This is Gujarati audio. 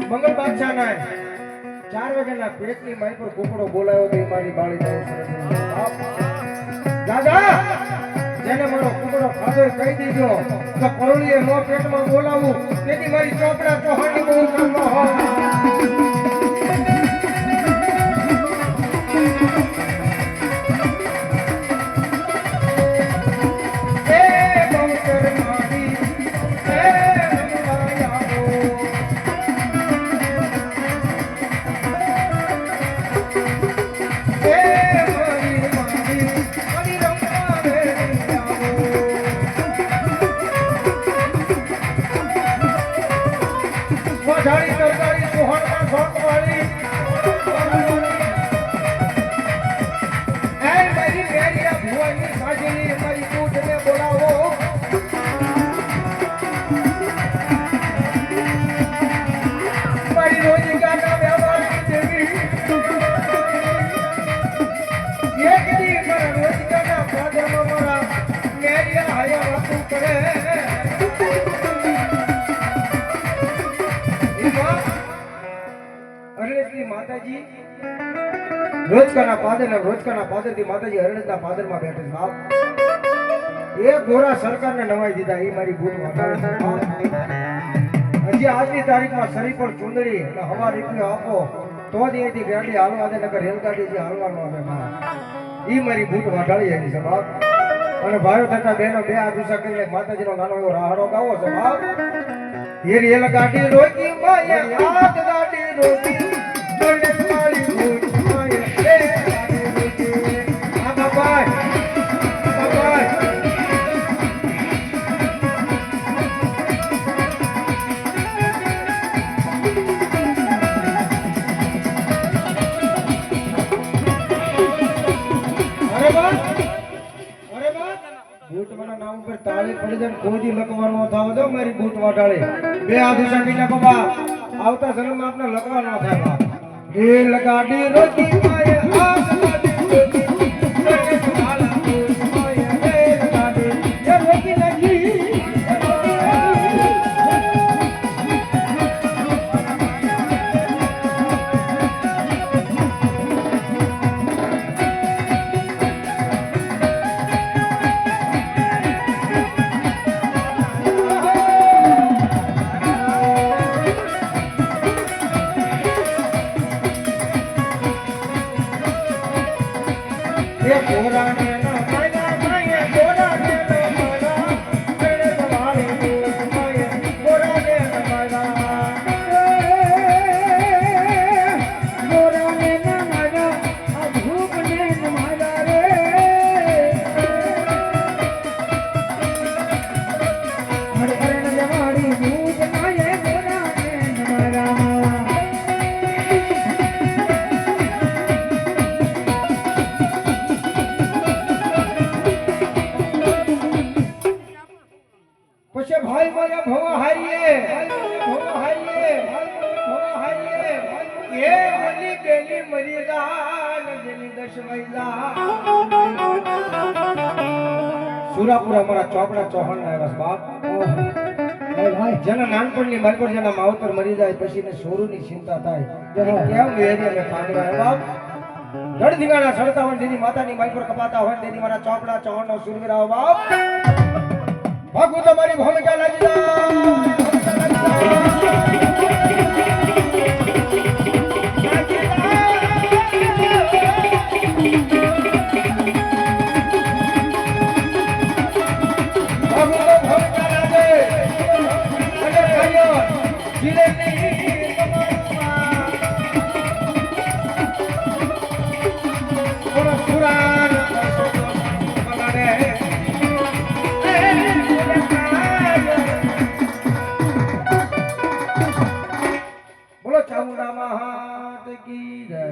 મંગલ બાદશાહ ના 4 વાગ્યાના પેટની મારી પર કુકડો બોલાયો તો મારી બાળી બહુ સરસ દાદા જેને મારો કુકડો ખાધો કહી દીધો તો કરોળીએ નો પેટમાં બોલાવું તેથી મારી ચોપડા ચોહાની બહુ કરતો હોય રોજકાના પાદર થી માતાજી હરણના પાદર માં બેઠે બાપ એ ગોરા સરકારને નવાઈ દીધા એ મારી ભૂલ વટાવે હજી આજની તારીખમાં શરીર પર ચુંદડી અને હવા રૂપિયો આપો તો જ એથી ગાડી હાલવા દે નકર રેલગાડી જે હાલવાનો આવે માં ઈ મારી ભૂલ વટાળી એની છે બાપ અને ભાઈઓ તથા બહેનો બે આદુસા કરીને માતાજીનો નાનો એવો રાહડો ગાવો છે બાપ એ રેલગાડી રોકી માય યાદ ગાડી રોકી કોઈ લખવાનો થાવ દો મારી બૂટ વાટાળે બે આદુસા કીના બાબા આવતા જન્મ આપને લખવાનો થાય એ લગાડી રોટી માય આ લગાડી રોટી માલા માય એ લગાડી એ રોટી લગી સુરાપુરા મારા ચોપડા ચોહણ આવ્યા બાપ જેના નાનપણની મારી પર જેના માવતર મરી જાય પછી ને સોરુની ચિંતા થાય કેમ વેરી અને કાંગડા બાપ ધડ ધીંગાણા સડતા હોય તેની માતાની મારી પર કપાતા હોય તેની મારા ચોપડા ચોહણનો સુરવીરાઓ બાપ ભાગુ તમારી ભૂમિકા લાગી જીલેની કમરમાં પુરાણ મનાને બોલો ચામુંડા મહાત કી જય.